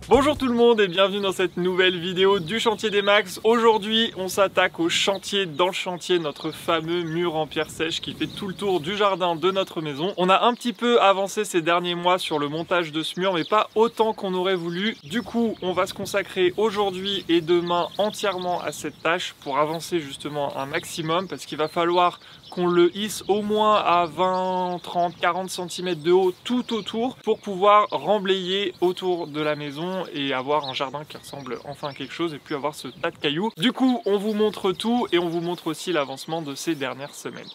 Bonjour tout le monde et bienvenue dans cette nouvelle vidéo du chantier des Max. Aujourd'hui on s'attaque au chantier dans le chantier, notre fameux mur en pierre sèche qui fait tout le tour du jardin de notre maison. On a un petit peu avancé ces derniers mois sur le montage de ce mur mais pas autant qu'on aurait voulu. Du coup on va se consacrer aujourd'hui et demain entièrement à cette tâche pour avancer justement un maximum parce qu'il va falloir qu'on le hisse au moins à 20, 30, 40 cm de haut tout autour pour pouvoir remblayer autour de la maison et avoir un jardin qui ressemble enfin à quelque chose et puis avoir ce tas de cailloux. Du coup, on vous montre tout et on vous montre aussi l'avancement de ces dernières semaines.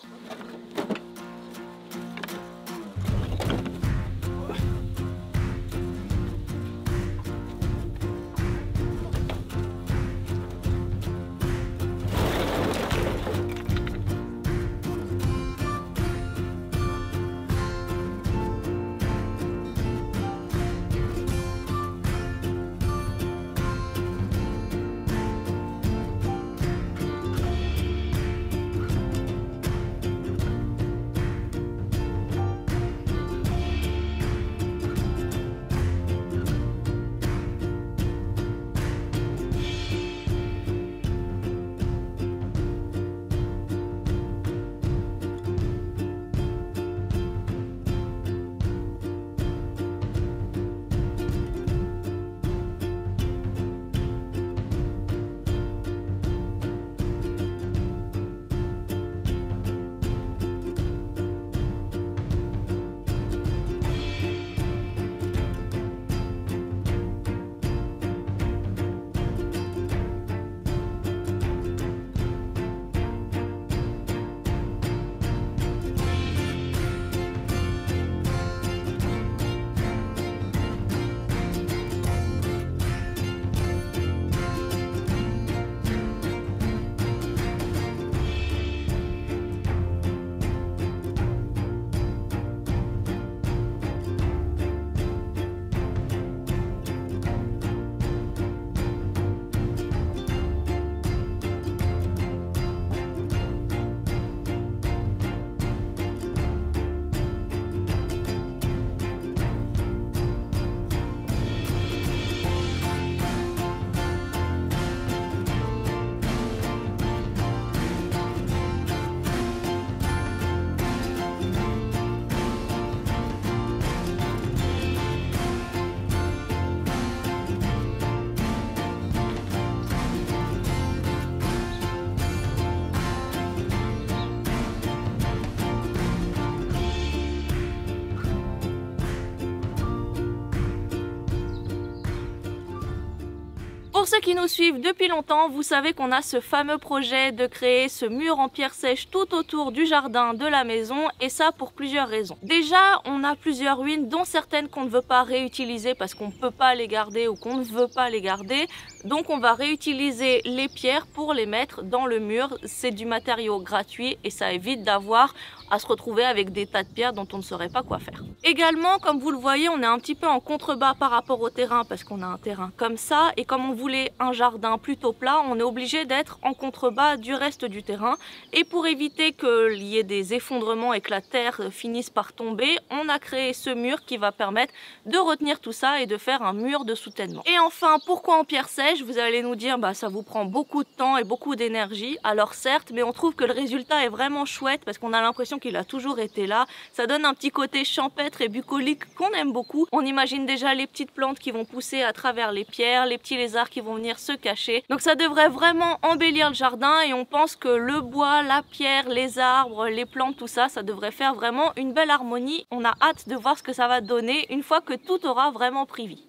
Pour ceux qui nous suivent depuis longtemps, vous savez qu'on a ce fameux projet de créer ce mur en pierre sèche tout autour du jardin de la maison et ça pour plusieurs raisons. Déjà, on a plusieurs ruines dont certaines qu'on ne veut pas réutiliser parce qu'on ne peut pas les garder ou qu'on ne veut pas les garder. Donc on va réutiliser les pierres pour les mettre dans le mur. C'est du matériau gratuit et ça évite d'avoir à se retrouver avec des tas de pierres dont on ne saurait pas quoi faire. Également, comme vous le voyez, on est un petit peu en contrebas par rapport au terrain parce qu'on a un terrain comme ça et comme on voulait un jardin plutôt plat, on est obligé d'être en contrebas du reste du terrain et pour éviter qu'il y ait des effondrements et que la terre finisse par tomber, on a créé ce mur qui va permettre de retenir tout ça et de faire un mur de soutènement. Et enfin, pourquoi en pierre sèche? Vous allez nous dire ça vous prend beaucoup de temps et beaucoup d'énergie. Alors certes, mais on trouve que le résultat est vraiment chouette parce qu'on a l'impression qu'il a toujours été là. Ça donne un petit côté champêtre et bucolique qu'on aime beaucoup. On imagine déjà les petites plantes qui vont pousser à travers les pierres, les petits lézards qui vont venir se cacher. Donc ça devrait vraiment embellir le jardin et on pense que le bois, la pierre, les arbres, les plantes, tout ça, ça devrait faire vraiment une belle harmonie. On a hâte de voir ce que ça va donner une fois que tout aura vraiment pris vie.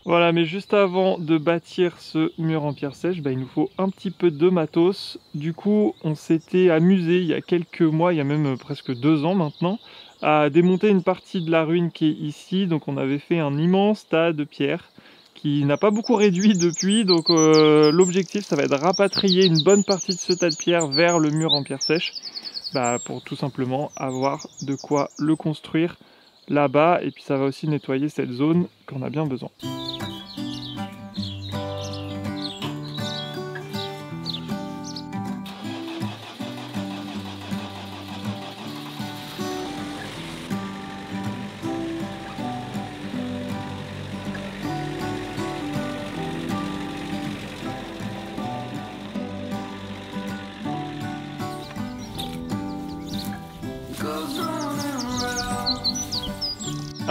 Voilà, mais juste avant de bâtir ce mur en pierre sèche, il nous faut un petit peu de matos. Du coup, on s'était amusé il y a quelques mois, il y a même presque 2 ans maintenant, à démonter une partie de la ruine qui est ici. Donc on avait fait un immense tas de pierres qui n'a pas beaucoup réduit depuis. Donc l'objectif, ça va être de rapatrier une bonne partie de ce tas de pierres vers le mur en pierre sèche pour tout simplement avoir de quoi le construire là-bas. Et puis ça va aussi nettoyer cette zone qu'on a bien besoin.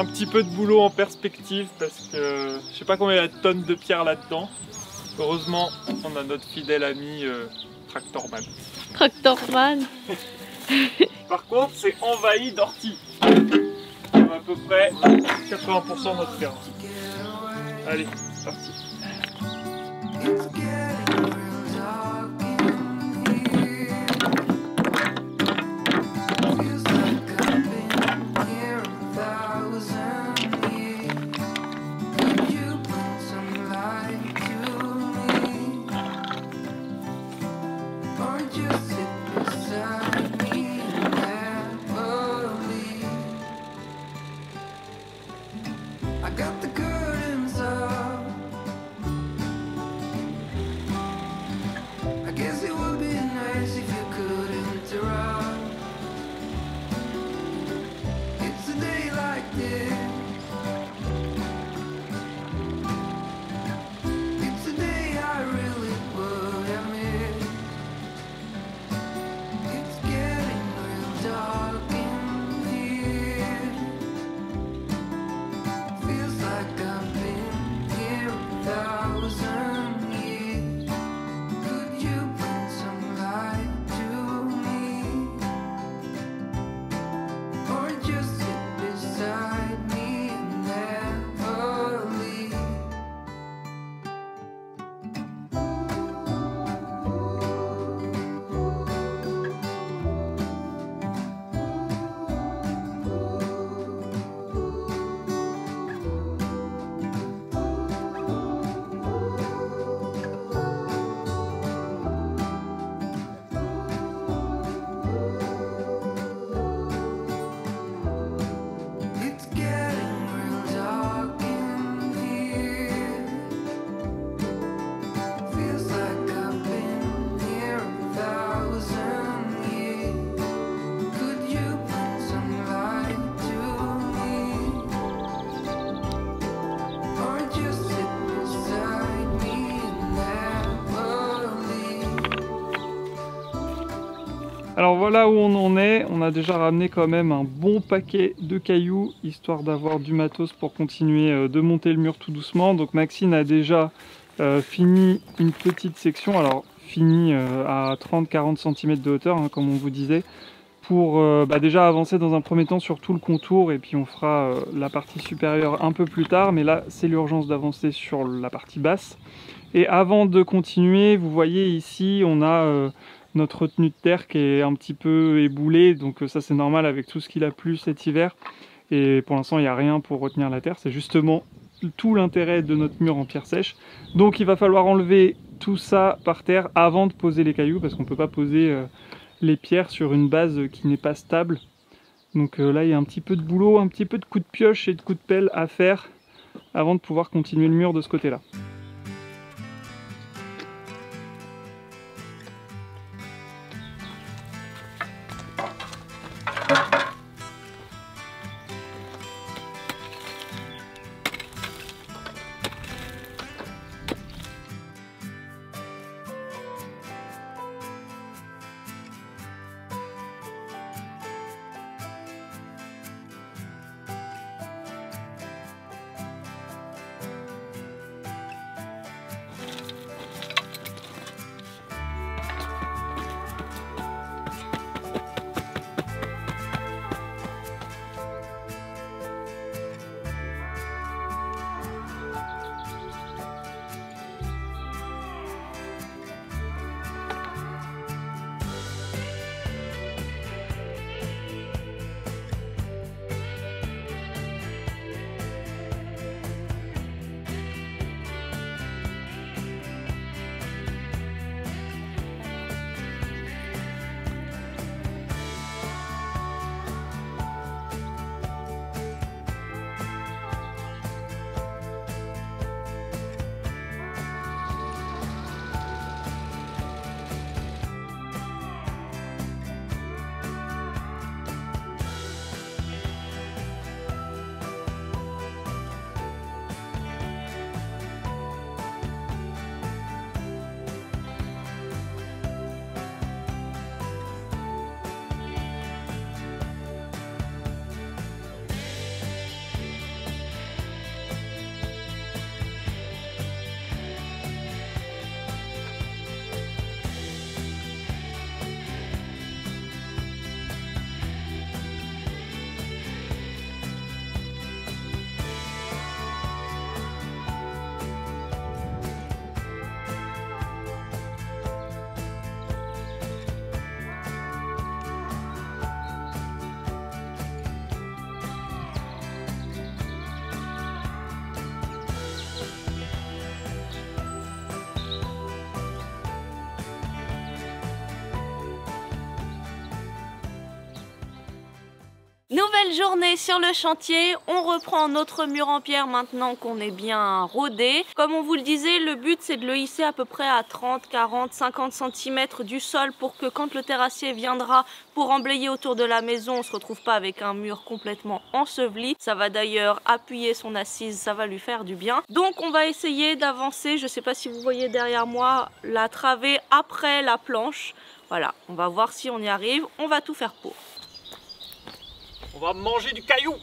un petit peu de boulot en perspective parce que je sais pas combien il y a de tonnes de pierre là-dedans. Heureusement, on a notre fidèle ami Tractorman. Tractorman. Par contre, c'est envahi d'orties. Comme à peu près 80% de notre terrain. Allez, c'est parti. Alors voilà où on en est, on a déjà ramené quand même un bon paquet de cailloux, histoire d'avoir du matos pour continuer de monter le mur tout doucement. Donc Maxine a déjà fini une petite section, alors fini à 30-40 cm de hauteur, hein, comme on vous disait, pour déjà avancer dans un premier temps sur tout le contour, et puis on fera la partie supérieure un peu plus tard, mais là c'est l'urgence d'avancer sur la partie basse. Et avant de continuer, vous voyez ici, on a notre retenue de terre qui est un petit peu éboulée, donc ça c'est normal avec tout ce qu'il a plu cet hiver. Et pour l'instant, il n'y a rien pour retenir la terre, c'est justement tout l'intérêt de notre mur en pierre sèche. Donc il va falloir enlever tout ça par terre avant de poser les cailloux, parce qu'on ne peut pas poser les pierres sur une base qui n'est pas stable. Donc là, il y a un petit peu de boulot, un petit peu de coups de pioche et de coups de pelle à faire avant de pouvoir continuer le mur de ce côté-là. Nouvelle journée sur le chantier, on reprend notre mur en pierre maintenant qu'on est bien rodé. Comme on vous le disait, le but c'est de le hisser à peu près à 30, 40, 50 cm du sol pour que quand le terrassier viendra pour emblayer autour de la maison, on ne se retrouve pas avec un mur complètement enseveli. Ça va d'ailleurs appuyer son assise, ça va lui faire du bien. Donc on va essayer d'avancer, je ne sais pas si vous voyez derrière moi, la travée après la planche. Voilà, on va voir si on y arrive, on va tout faire pour. On va manger du caillou.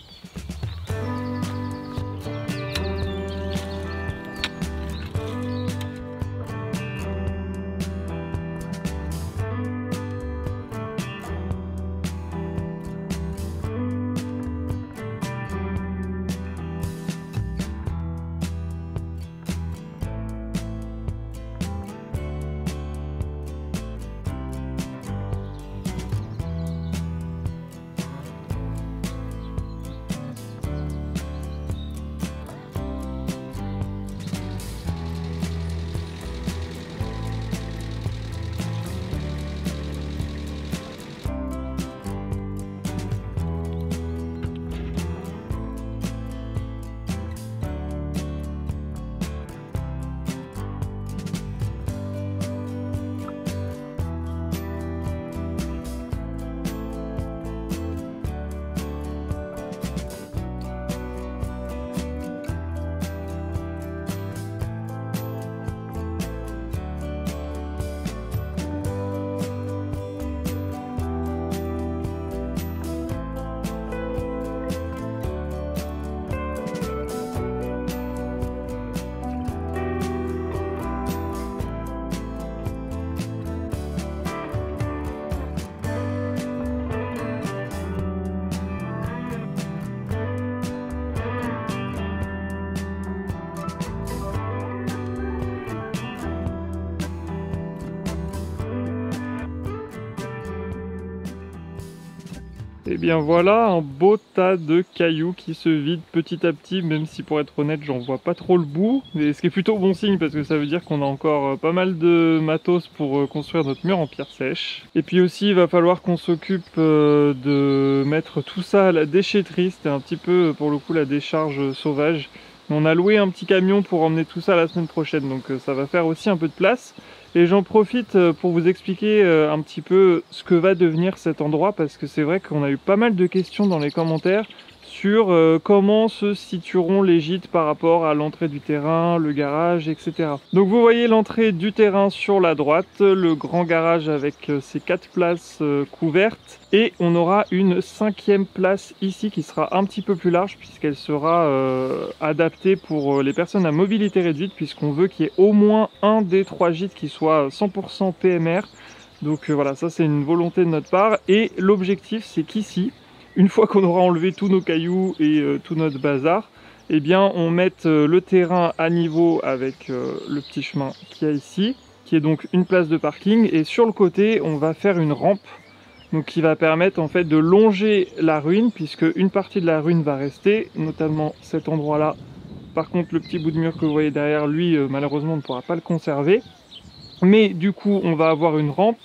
Et bien voilà, un beau tas de cailloux qui se vide petit à petit, même si pour être honnête, j'en vois pas trop le bout. Mais ce qui est plutôt bon signe parce que ça veut dire qu'on a encore pas mal de matos pour construire notre mur en pierre sèche. Et puis aussi, il va falloir qu'on s'occupe de mettre tout ça à la déchetterie. C'était un petit peu, pour le coup, la décharge sauvage. On a loué un petit camion pour emmener tout ça la semaine prochaine, donc ça va faire aussi un peu de place. Et j'en profite pour vous expliquer un petit peu ce que va devenir cet endroit, parce que c'est vrai qu'on a eu pas mal de questions dans les commentaires sur comment se situeront les gîtes par rapport à l'entrée du terrain, le garage, etc. Donc vous voyez l'entrée du terrain sur la droite, le grand garage avec ses 4 places couvertes, et on aura une 5e place ici qui sera un petit peu plus large puisqu'elle sera adaptée pour les personnes à mobilité réduite, puisqu'on veut qu'il y ait au moins un des 3 gîtes qui soit 100% PMR. Donc voilà, ça c'est une volonté de notre part, et l'objectif c'est qu'ici, une fois qu'on aura enlevé tous nos cailloux et tout notre bazar, eh bien on mette le terrain à niveau avec le petit chemin qu'il y a ici, qui est donc une place de parking, et sur le côté on va faire une rampe, donc qui va permettre en fait de longer la ruine, puisque une partie de la ruine va rester, notamment cet endroit là. Par contre le petit bout de mur que vous voyez derrière lui, malheureusement on ne pourra pas le conserver, mais du coup on va avoir une rampe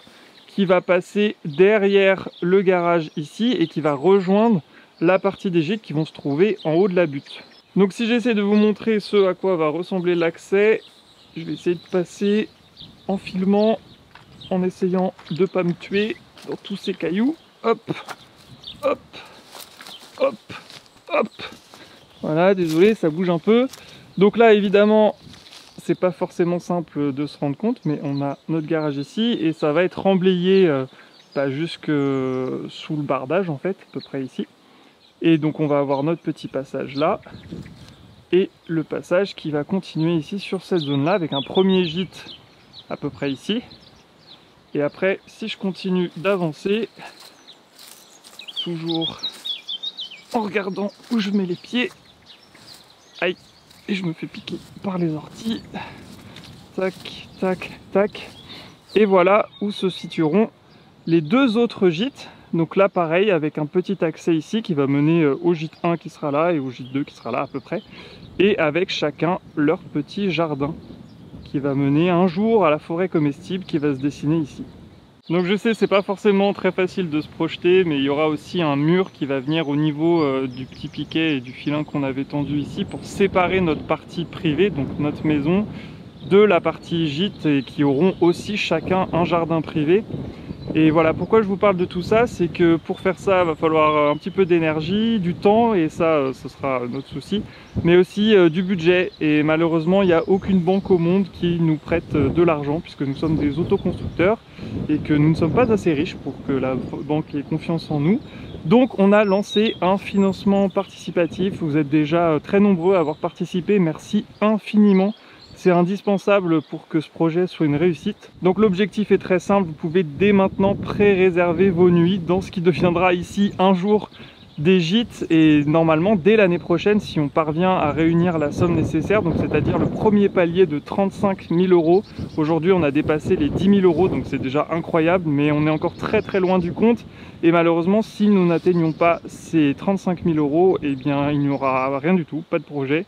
qui va passer derrière le garage ici et qui va rejoindre la partie des gîtes qui vont se trouver en haut de la butte. Donc si j'essaie de vous montrer ce à quoi va ressembler l'accès, je vais essayer de passer en filmant, en essayant de ne pas me tuer dans tous ces cailloux. Hop, hop, hop, hop. Voilà, désolé, ça bouge un peu. Donc là, évidemment, c'est pas forcément simple de se rendre compte, mais on a notre garage ici et ça va être emblayé jusque sous le bardage en fait, à peu près ici. Et donc on va avoir notre petit passage là et le passage qui va continuer ici sur cette zone là avec un premier gîte à peu près ici. Et après, si je continue d'avancer, toujours en regardant où je mets les pieds, aïe, et je me fais piquer par les orties. Tac, tac, tac. Et voilà où se situeront les 2 autres gîtes. Donc là, pareil, avec un petit accès ici qui va mener au gîte 1 qui sera là et au gîte 2 qui sera là à peu près. Et avec chacun leur petit jardin qui va mener un jour à la forêt comestible qui va se dessiner ici. Donc je sais, c'est pas forcément très facile de se projeter, mais il y aura aussi un mur qui va venir au niveau du petit piquet et du filin qu'on avait tendu ici pour séparer notre partie privée, donc notre maison, de la partie gîte, et qui auront aussi chacun un jardin privé. Et voilà, pourquoi je vous parle de tout ça, c'est que pour faire ça, il va falloir un petit peu d'énergie, du temps, et ça, ce sera notre souci, mais aussi du budget. Et malheureusement, il n'y a aucune banque au monde qui nous prête de l'argent, puisque nous sommes des autoconstructeurs, et que nous ne sommes pas assez riches pour que la banque ait confiance en nous. Donc on a lancé un financement participatif. Vous êtes déjà très nombreux à avoir participé, merci infiniment. C'est indispensable pour que ce projet soit une réussite. Donc l'objectif est très simple, vous pouvez dès maintenant pré-réserver vos nuits dans ce qui deviendra ici un jour des gîtes, et normalement dès l'année prochaine, si on parvient à réunir la somme nécessaire, donc c'est-à-dire le premier palier de 35 000 €. Aujourd'hui on a dépassé les 10 000 €, donc c'est déjà incroyable, mais on est encore très loin du compte. Et malheureusement, si nous n'atteignons pas ces 35 000 €, eh bien il n'y aura rien du tout, pas de projet.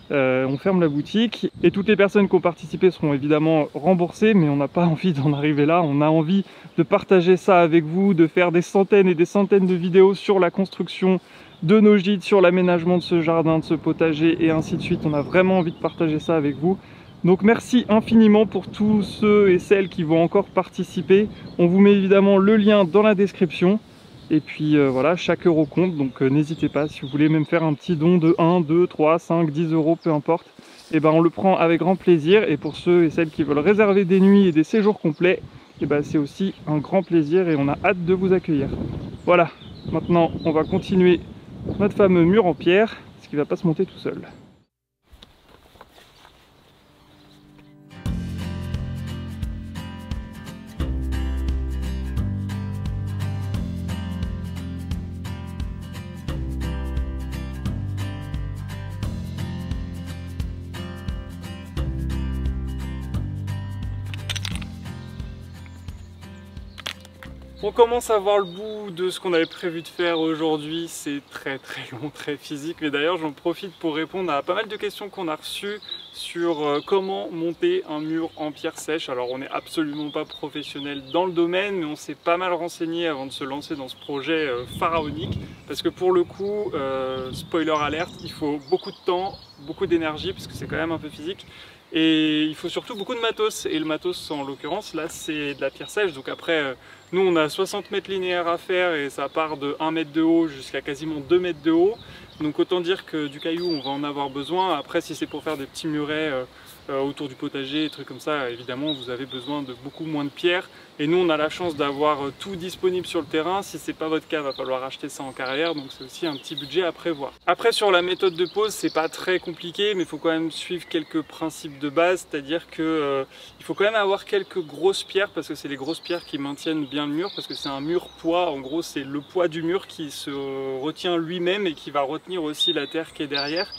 On ferme la boutique, et toutes les personnes qui ont participé seront évidemment remboursées, mais on n'a pas envie d'en arriver là. On a envie de partager ça avec vous, de faire des centaines et des centaines de vidéos sur la construction de nos gîtes, sur l'aménagement de ce jardin, de ce potager et ainsi de suite. On a vraiment envie de partager ça avec vous. Donc merci infiniment pour tous ceux et celles qui vont encore participer. On vous met évidemment le lien dans la description. Et puis voilà, chaque euro compte, donc n'hésitez pas, si vous voulez même faire un petit don de 1, 2, 3, 5, 10 €, peu importe, et ben on le prend avec grand plaisir. Et pour ceux et celles qui veulent réserver des nuits et des séjours complets, et ben c'est aussi un grand plaisir et on a hâte de vous accueillir. Voilà, maintenant on va continuer notre fameux mur en pierre, ce qui ne va pas se monter tout seul. On commence à voir le bout de ce qu'on avait prévu de faire aujourd'hui. C'est très long, très physique, mais d'ailleurs j'en profite pour répondre à pas mal de questions qu'on a reçues sur comment monter un mur en pierre sèche. Alors on n'est absolument pas professionnel dans le domaine, mais on s'est pas mal renseigné avant de se lancer dans ce projet pharaonique, parce que pour le coup, spoiler alerte, il faut beaucoup de temps, beaucoup d'énergie, parce que c'est quand même un peu physique. Et il faut surtout beaucoup de matos, et le matos en l'occurrence là c'est de la pierre sèche. Donc après nous on a 60 mètres linéaires à faire, et ça part de 1 mètre de haut jusqu'à quasiment 2 mètres de haut. Donc autant dire que du caillou on va en avoir besoin. Après si c'est pour faire des petits murets autour du potager, des trucs comme ça, évidemment vous avez besoin de beaucoup moins de pierres. Et nous on a la chance d'avoir tout disponible sur le terrain. Si c'est pas votre cas, il va falloir acheter ça en carrière, donc c'est aussi un petit budget à prévoir. Après sur la méthode de pose, c'est pas très compliqué, mais il faut quand même suivre quelques principes de base, c'est-à-dire que il faut quand même avoir quelques grosses pierres, parce que c'est les grosses pierres qui maintiennent bien le mur, parce que c'est un mur poids. En gros c'est le poids du mur qui se retient lui-même et qui va retenir aussi la terre qui est derrière.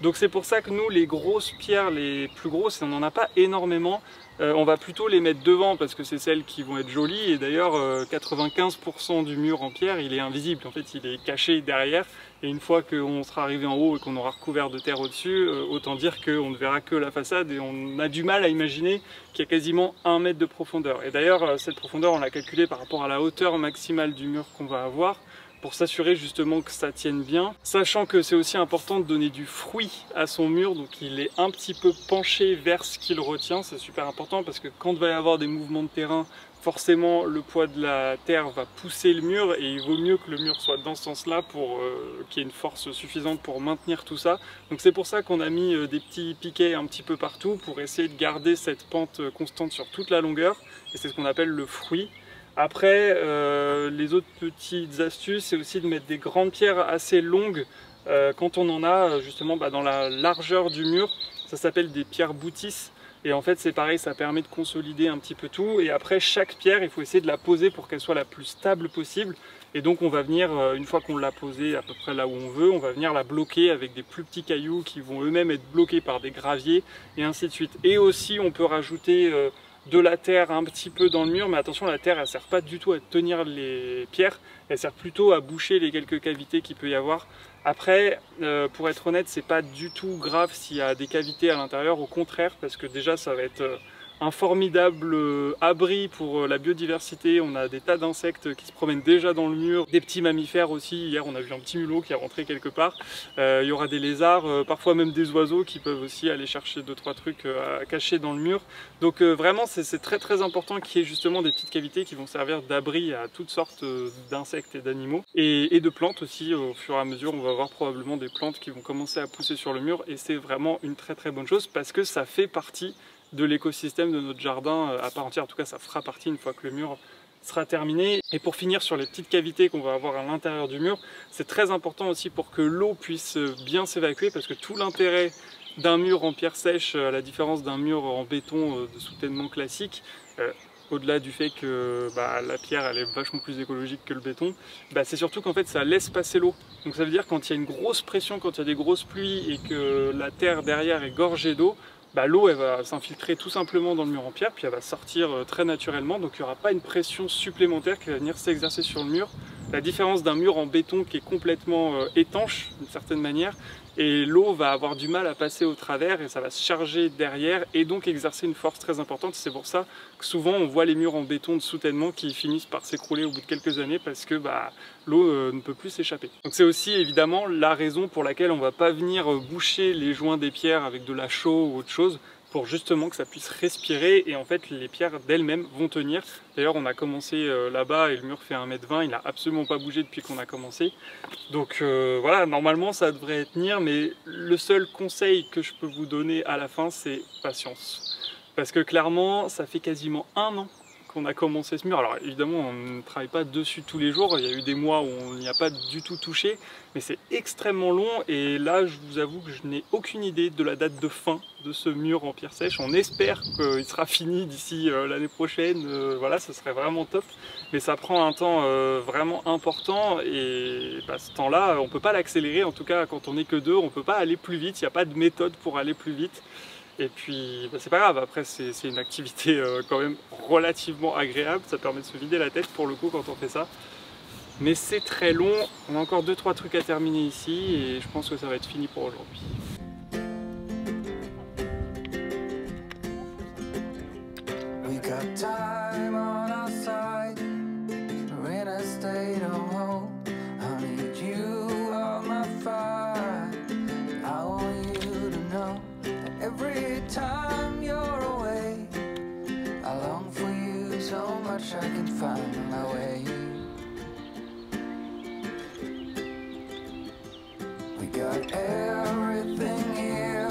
Donc c'est pour ça que nous, les grosses pierres, les plus grosses, et on n'en a pas énormément, on va plutôt les mettre devant, parce que c'est celles qui vont être jolies. Et d'ailleurs 95% du mur en pierre il est invisible, en fait il est caché derrière, et une fois qu'on sera arrivé en haut et qu'on aura recouvert de terre au-dessus, autant dire qu'on ne verra que la façade, et on a du mal à imaginer qu'il y a quasiment 1 mètre de profondeur. Et d'ailleurs cette profondeur on l'a calculée par rapport à la hauteur maximale du mur qu'on va avoir, pour s'assurer justement que ça tienne bien, sachant que c'est aussi important de donner du fruit à son mur, donc il est un petit peu penché vers ce qu'il retient. C'est super important, parce que quand il va y avoir des mouvements de terrain, forcément le poids de la terre va pousser le mur, et il vaut mieux que le mur soit dans ce sens là pour qu'il y ait une force suffisante pour maintenir tout ça. Donc c'est pour ça qu'on a mis des petits piquets un petit peu partout, pour essayer de garder cette pente constante sur toute la longueur, et c'est ce qu'on appelle le fruit. Après, les autres petites astuces, c'est aussi de mettre des grandes pierres assez longues quand on en a justement dans la largeur du mur. Ça s'appelle des pierres boutisses, et en fait c'est pareil, ça permet de consolider un petit peu tout. Et après chaque pierre, il faut essayer de la poser pour qu'elle soit la plus stable possible. Et donc on va venir, une fois qu'on l'a posée à peu près là où on veut, on va venir la bloquer avec des plus petits cailloux qui vont eux-mêmes être bloqués par des graviers, et ainsi de suite. Et aussi on peut rajouter de la terre un petit peu dans le mur, mais attention, la terre elle sert pas du tout à tenir les pierres, elle sert plutôt à boucher les quelques cavités qu'il peut y avoir. Après, pour être honnête, c'est pas du tout grave s'il y a des cavités à l'intérieur, au contraire, parce que déjà ça va être un formidable abri pour la biodiversité. On a des tas d'insectes qui se promènent déjà dans le mur, des petits mammifères aussi. Hier on a vu un petit mulot qui est rentré quelque part. Il y aura des lézards, parfois même des oiseaux qui peuvent aussi aller chercher 2-3 trucs à cacher dans le mur. Donc vraiment c'est très important qu'il y ait justement des petites cavités qui vont servir d'abri à toutes sortes d'insectes et d'animaux. Et de plantes aussi. Au fur et à mesure on va avoir probablement des plantes qui vont commencer à pousser sur le mur, et c'est vraiment une très bonne chose parce que ça fait partie de l'écosystème de notre jardin à part entière. En tout cas ça fera partie une fois que le mur sera terminé. Et pour finir sur les petites cavités qu'on va avoir à l'intérieur du mur, c'est très important aussi pour que l'eau puisse bien s'évacuer, parce que tout l'intérêt d'un mur en pierre sèche, à la différence d'un mur en béton de soutènement classique, au-delà du fait que la pierre elle est vachement plus écologique que le béton, c'est surtout qu'en fait ça laisse passer l'eau. Donc ça veut dire quand il y a une grosse pression, quand il y a des grosses pluies et que la terre derrière est gorgée d'eau, l'eau elle va s'infiltrer tout simplement dans le mur en pierre, puis elle va sortir très naturellement, donc il n'y aura pas une pression supplémentaire qui va venir s'exercer sur le mur. La différence d'un mur en béton qui est complètement étanche d'une certaine manière, et l'eau va avoir du mal à passer au travers et ça va se charger derrière et donc exercer une force très importante. C'est pour ça que souvent on voit les murs en béton de soutènement qui finissent par s'écrouler au bout de quelques années parce que l'eau ne peut plus s'échapper. Donc c'est aussi évidemment la raison pour laquelle on ne va pas venir boucher les joints des pierres avec de la chaux ou autre chose, pour justement que ça puisse respirer, et en fait les pierres d'elles-mêmes vont tenir. D'ailleurs on a commencé là-bas et le mur fait 1,20 m, il n'a absolument pas bougé depuis qu'on a commencé. Donc voilà, normalement ça devrait tenir, mais le seul conseil que je peux vous donner à la fin, c'est patience. Parce que clairement ça fait quasiment 1 an qu'on a commencé ce mur. Alors évidemment on ne travaille pas dessus tous les jours, il y a eu des mois où on n'y a pas du tout touché, mais c'est extrêmement long, et là je vous avoue que je n'ai aucune idée de la date de fin de ce mur en pierre sèche. On espère qu'il sera fini d'ici l'année prochaine, voilà, ce serait vraiment top, mais ça prend un temps vraiment important, et ce temps-là on ne peut pas l'accélérer, en tout cas quand on n'est que deux, on ne peut pas aller plus vite, il n'y a pas de méthode pour aller plus vite. Et puis c'est pas grave, après c'est une activité quand même relativement agréable, ça permet de se vider la tête pour le coup quand on fait ça. Mais c'est très long, on a encore 2-3 trucs à terminer ici et je pense que ça va être fini pour aujourd'hui. I can find my way. We got everything here,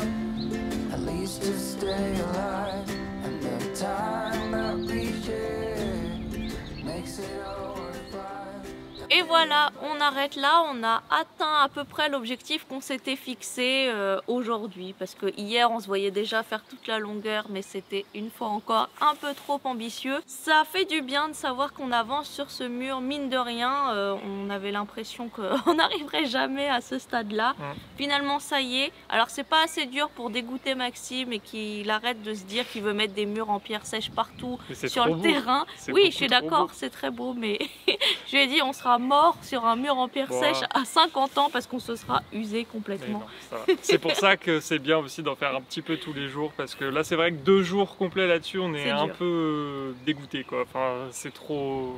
at least to stay alive, and the time that we share makes it all worthwhile. Et voilà, on arrête là, on a atteint à peu près l'objectif qu'on s'était fixé aujourd'hui, parce que hier on se voyait déjà faire toute la longueur, mais c'était une fois encore un peu trop ambitieux. Ça fait du bien de savoir qu'on avance sur ce mur, mine de rien, on avait l'impression qu'on n'arriverait jamais à ce stade-là. Finalement ça y est, alors c'est pas assez dur pour dégoûter Maxime et qu'il arrête de se dire qu'il veut mettre des murs en pierre sèche partout sur le terrain. Oui, je suis d'accord, c'est très beau, mais je lui ai dit on sera mort sur un mur en pierre sèche à 50 ans parce qu'on se sera usé complètement. C'est pour ça que c'est bien aussi d'en faire un petit peu tous les jours, parce que là c'est vrai que 2 jours complets là-dessus on est un peu dégoûté quoi. Enfin c'est trop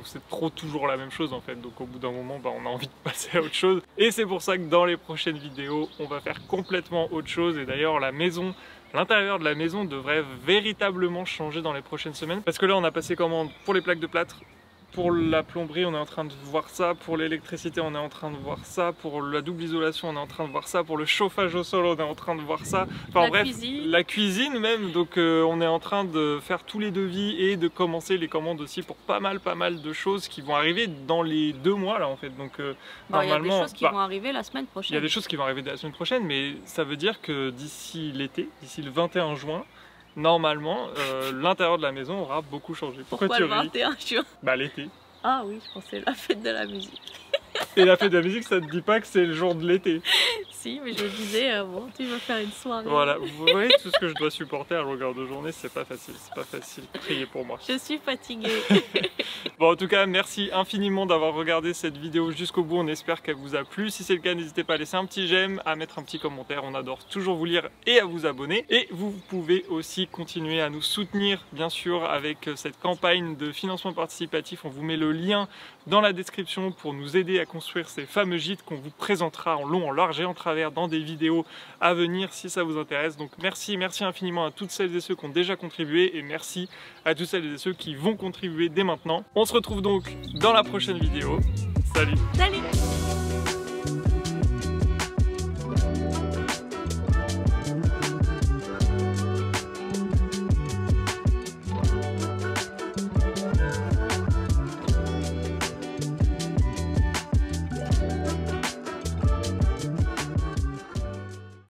toujours la même chose en fait, donc au bout d'un moment on a envie de passer à autre chose, et c'est pour ça que dans les prochaines vidéos on va faire complètement autre chose. Et d'ailleurs l'intérieur de la maison devrait véritablement changer dans les prochaines semaines, parce que là on a passé commande pour les plaques de plâtre, pour la plomberie on est en train de voir ça, pour l'électricité on est en train de voir ça, pour la double isolation on est en train de voir ça, pour le chauffage au sol on est en train de voir ça, enfin bref, la cuisine même, donc on est en train de faire tous les devis et de commencer les commandes aussi pour pas mal de choses qui vont arriver dans les 2 mois là en fait. Donc normalement, il y a des choses qui vont arriver la semaine prochaine. Il y a des choses qui vont arriver la semaine prochaine, mais ça veut dire que d'ici l'été, d'ici le 21 juin, normalement, l'intérieur de la maison aura beaucoup changé. Pourquoi le 21 juin? L'été. Ah oui, je pensais la fête de la musique. Et la fête de la musique, ça te dit pas que c'est le jour de l'été? Si, mais je me disais, bon, tu veux faire une soirée. Voilà, vous voyez tout ce que je dois supporter à longueur de journée, c'est pas facile, priez pour moi. Je suis fatiguée. Bon, en tout cas, merci infiniment d'avoir regardé cette vidéo jusqu'au bout, on espère qu'elle vous a plu. Si c'est le cas, n'hésitez pas à laisser un petit j'aime, à mettre un petit commentaire, on adore toujours vous lire et à vous abonner. Et vous pouvez aussi continuer à nous soutenir, bien sûr, avec cette campagne de financement participatif. On vous met le lien dans la description pour nous aider à construire ces fameux gîtes qu'on vous présentera en long, en large et en travers dans des vidéos à venir si ça vous intéresse. Donc merci infiniment à toutes celles et ceux qui ont déjà contribué et merci à toutes celles et ceux qui vont contribuer dès maintenant. On se retrouve donc dans la prochaine vidéo. Salut! Salut!